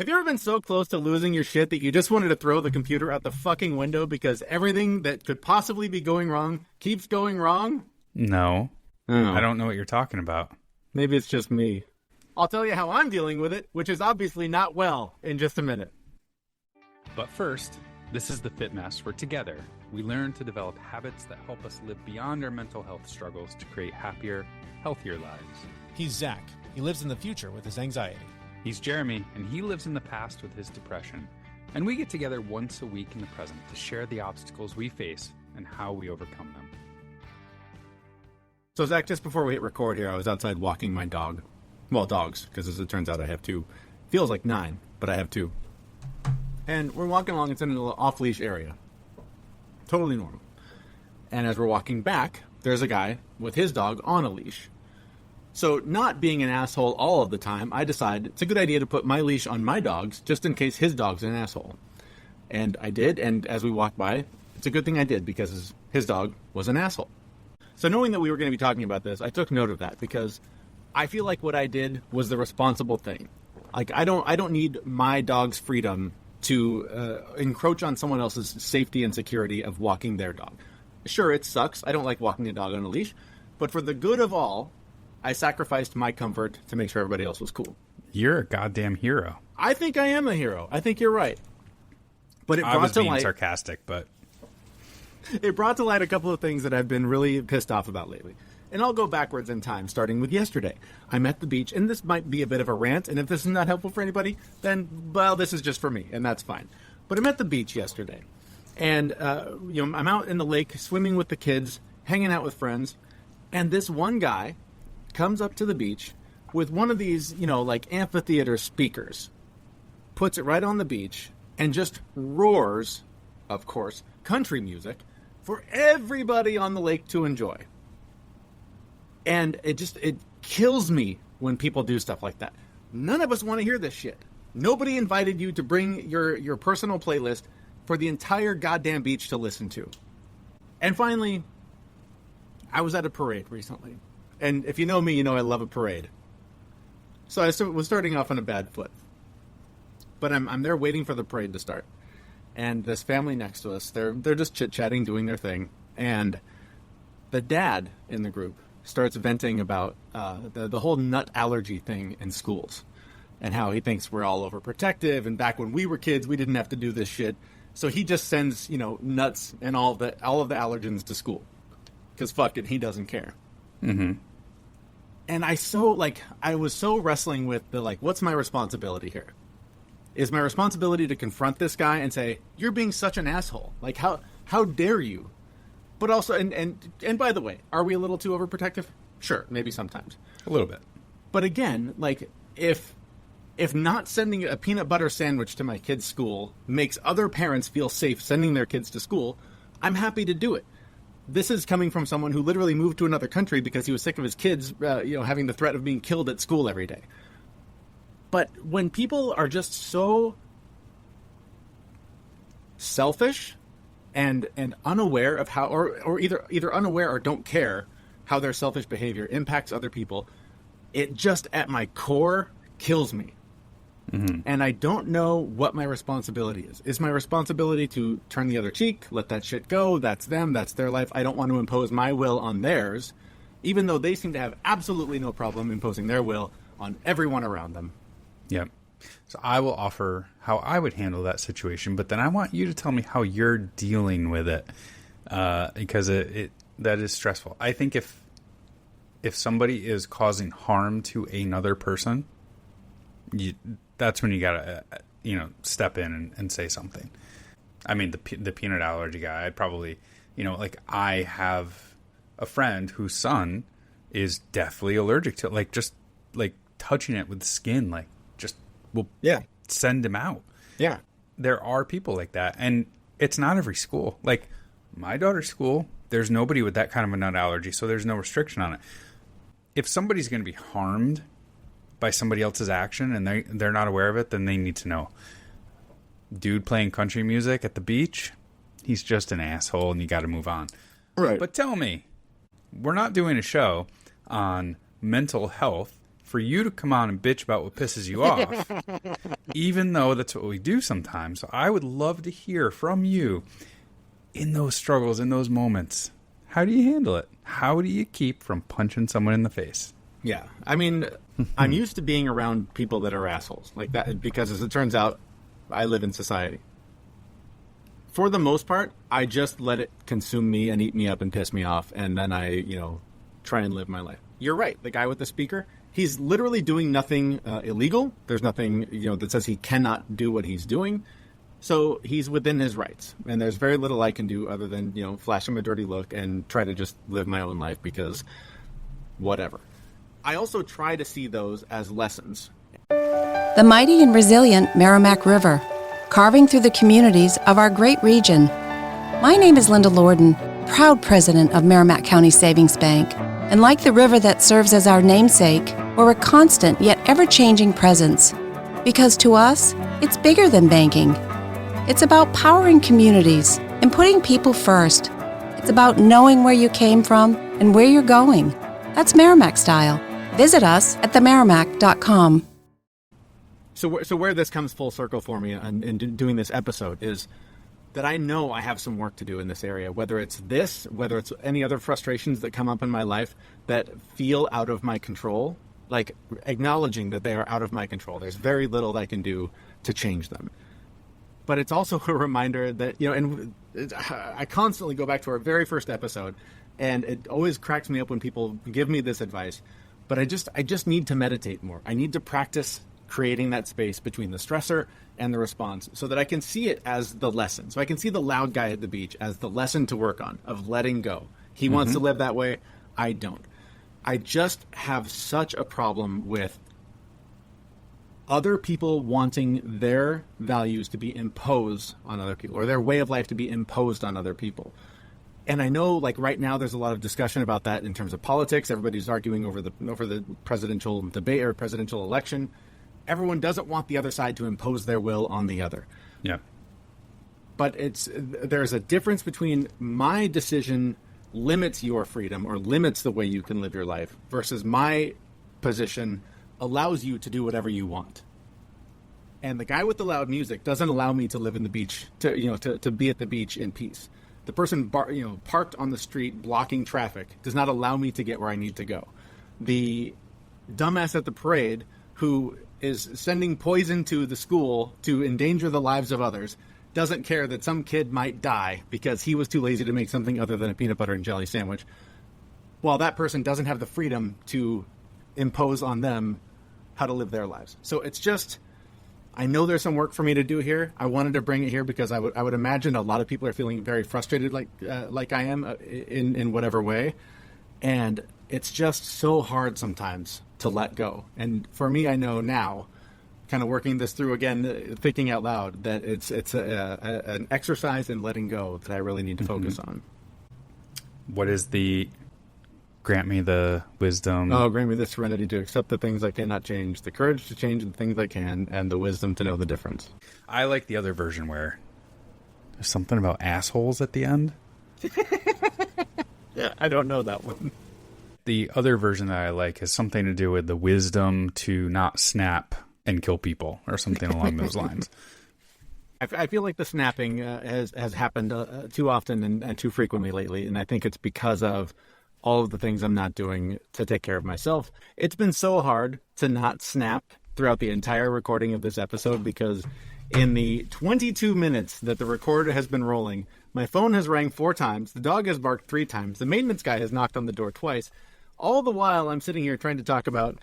Have you ever been so close to losing your shit that you just wanted to throw the computer out the fucking window because everything that could possibly be going wrong keeps going wrong? No. Oh. I don't know what you're talking about. Maybe it's just me. I'll tell you how I'm dealing with it, which is obviously not well, in just a minute. But first, this is the Fitmess, where together we learn to develop habits that help us live beyond our mental health struggles to create happier, healthier lives. He's Zach. He lives in the future with his anxiety. He's Jeremy, and he lives in the past with his depression. And we get together once a week in the present to share the obstacles we face and how we overcome them. So, Zach, just before we hit record here, I was outside walking my dog. Well, dogs, because as it turns out, I have two. Feels like 9, but I have 2. And we're walking along. It's in an off-leash area. Totally normal. And as we're walking back, there's a guy with his dog on a leash. So, not being an asshole all of the time, I decide it's a good idea to put my leash on my dogs just in case his dog's an asshole. And I did, and as we walked by, it's a good thing I did because his dog was an asshole. So knowing that we were going to be talking about this, I took note of that because I feel like what I did was the responsible thing. Like, I don't need my dog's freedom to encroach on someone else's safety and security of walking their dog. Sure, it sucks. I don't like walking a dog on a leash. But for the good of all, I sacrificed my comfort to make sure everybody else was cool. You're a goddamn hero. I think I am a hero. I think you're right. But it I brought was to being light sarcastic, but it brought to light a couple of things that I've been really pissed off about lately. And I'll go backwards in time, starting with yesterday. I'm at the beach, and this might be a bit of a rant, and if this is not helpful for anybody, then, well, this is just for me, and that's fine. But I'm at the beach yesterday, and I'm out in the lake swimming with the kids, hanging out with friends, and this one guy comes up to the beach with one of these, like amphitheater speakers, puts it right on the beach, and just roars, of course, country music for everybody on the lake to enjoy. And it kills me when people do stuff like that. None of us want to hear this shit. Nobody invited you to bring your personal playlist for the entire goddamn beach to listen to. And finally, I was at a parade recently. And if you know me, you know I love a parade. So I was starting off on a bad foot. But I'm there waiting for the parade to start. And this family next to us, they're just chit-chatting, doing their thing. And the dad in the group starts venting about the whole nut allergy thing in schools. And how he thinks we're all overprotective. And back when we were kids, we didn't have to do this shit. So he just sends, nuts and all of the allergens to school. Because fuck it, he doesn't care. Mm-hmm. And I was so wrestling with what's my responsibility here? Is my responsibility to confront this guy and say, you're being such an asshole? Like, how dare you? But also, and by the way, are we a little too overprotective? Sure, maybe sometimes. A little bit. But again, if not sending a peanut butter sandwich to my kid's school makes other parents feel safe sending their kids to school, I'm happy to do it. This is coming from someone who literally moved to another country because he was sick of his kids, having the threat of being killed at school every day. But when people are just so selfish and unaware of how, or either unaware or don't care how their selfish behavior impacts other people, it just at my core kills me. Mm-hmm. And I don't know what my responsibility is. Is my responsibility to turn the other cheek, let that shit go? That's them. That's their life. I don't want to impose my will on theirs, even though they seem to have absolutely no problem imposing their will on everyone around them. Yep. So I will offer how I would handle that situation, but then I want you to tell me how you're dealing with it, because that is stressful. I think if somebody is causing harm to another person, that's when you gotta, step in and say something. I mean, the peanut allergy guy, I'd probably, I have a friend whose son is deathly allergic to it. Just touching it with the skin, just will send him out. Yeah. There are people like that. And it's not every school. My daughter's school, there's nobody with that kind of a nut allergy, so there's no restriction on it. If somebody's going to be harmed by somebody else's action and they're not aware of it, then they need to know. Dude playing country music at the beach, he's just an asshole and you got to move on. Right. But tell me, we're not doing a show on mental health for you to come on and bitch about what pisses you off, even though that's what we do sometimes. So I would love to hear from you in those struggles, in those moments. How do you handle it? How do you keep from punching someone in the face? Yeah. I mean, I'm used to being around people that are assholes like that because, as it turns out, I live in society. For the most part, I just let it consume me and eat me up and piss me off, and then I, try and live my life. You're right. The guy with the speaker, he's literally doing nothing illegal. There's nothing, that says he cannot do what he's doing. So he's within his rights, and there's very little I can do other than, flash him a dirty look and try to just live my own life because whatever. I also try to see those as lessons. The mighty and resilient Merrimack River, carving through the communities of our great region. My name is Linda Lorden, proud president of Merrimack County Savings Bank. And like the river that serves as our namesake, we're a constant yet ever-changing presence. Because to us, it's bigger than banking. It's about powering communities and putting people first. It's about knowing where you came from and where you're going. That's Merrimack style. Visit us at themerrimack.com. So where this comes full circle for me in doing this episode is that I know I have some work to do in this area, whether it's this, whether it's any other frustrations that come up in my life that feel out of my control, like acknowledging that they are out of my control. There's very little that I can do to change them. But it's also a reminder that, and I constantly go back to our very first episode, and it always cracks me up when people give me this advice. But I just need to meditate more. I need to practice creating that space between the stressor and the response so that I can see it as the lesson. So I can see the loud guy at the beach as the lesson to work on, of letting go. He wants to live that way. I don't. I just have such a problem with other people wanting their values to be imposed on other people, or their way of life to be imposed on other people. And I know, like, right now there's a lot of discussion about that in terms of politics. Everybody's arguing over the presidential debate or presidential election. Everyone doesn't want the other side to impose their will on the other. Yeah. But there's a difference between my decision limits your freedom or limits the way you can live your life versus my position allows you to do whatever you want. And the guy with the loud music doesn't allow me to live in the beach, to be at the beach in peace. The person parked on the street blocking traffic does not allow me to get where I need to go. The dumbass at the parade who is sending poison to the school to endanger the lives of others doesn't care that some kid might die because he was too lazy to make something other than a peanut butter and jelly sandwich, while that person doesn't have the freedom to impose on them how to live their lives. So it's just, I know there's some work for me to do here. I wanted to bring it here because I would imagine a lot of people are feeling very frustrated like I am in whatever way. And it's just so hard sometimes to let go. And for me, I know now, kind of working this through again, thinking out loud, that it's an exercise in letting go that I really need to focus on. What is the grant me the wisdom? Oh, grant me the serenity to accept the things I cannot change, the courage to change the things I can, and the wisdom to know the difference. I like the other version where there's something about assholes at the end. Yeah, I don't know that one. The other version that I like has something to do with the wisdom to not snap and kill people or something along those lines. I feel like the snapping has happened too often and too frequently lately, and I think it's because of all of the things I'm not doing to take care of myself. It's been so hard to not snap throughout the entire recording of this episode because in the 22 minutes that the recorder has been rolling, my phone has rang 4 times, the dog has barked 3 times, the maintenance guy has knocked on the door twice. All the while I'm sitting here trying to talk about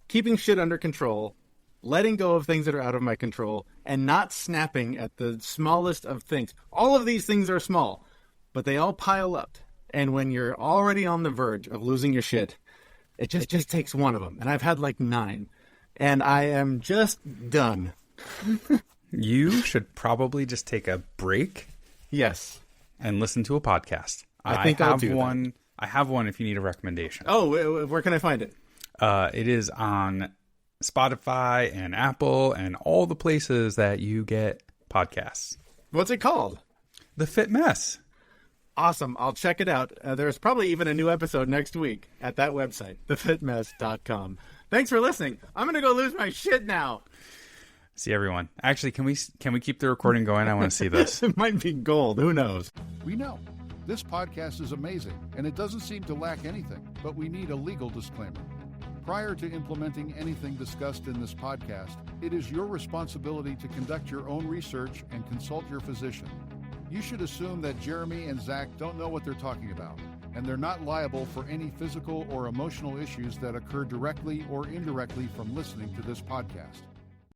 keeping shit under control, letting go of things that are out of my control, and not snapping at the smallest of things. All of these things are small, but they all pile up. And when you're already on the verge of losing your shit, it just takes one of them. And I've had like 9. And I am just done. You should probably just take a break. Yes. And listen to a podcast. I think I'll do one. that. I have one if you need a recommendation. Oh, where can I find it? It is on Spotify and Apple and all the places that you get podcasts. What's it called? The Fit Mess. Awesome. I'll check it out. There's probably even a new episode next week at that website, thefitmess.com. Thanks for listening. I'm going to go lose my shit now. See everyone. Actually, can we keep the recording going? I want to see this. It might be gold. Who knows? We know. This podcast is amazing, and it doesn't seem to lack anything, but we need a legal disclaimer. Prior to implementing anything discussed in this podcast, it is your responsibility to conduct your own research and consult your physician. You should assume that Jeremy and Zach don't know what they're talking about, and they're not liable for any physical or emotional issues that occur directly or indirectly from listening to this podcast.